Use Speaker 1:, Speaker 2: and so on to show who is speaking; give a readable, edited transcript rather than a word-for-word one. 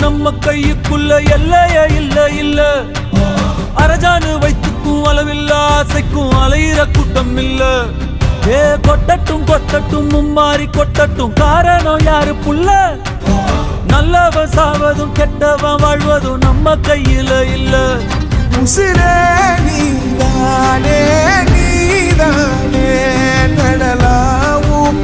Speaker 1: நம்ம கையுக்குள்ள எல்லைய இல்ல இல்ல. அரஜானு வைத்துக்கும் அளவில்ல, ஆசைக்கும் அலையிற கூட்டம் இல்ல. ஏ கொட்டட்டும் கொட்டட்டும் மும்மாறி கொட்டட்டும், காரணம் யாரு புள்ள? நல்லவன் சாவதும் கெட்டவன் வாழ்வதும் நம்ம கையில இல்ல.
Speaker 2: உசிரே நீதானே நீதானே நடலாவும்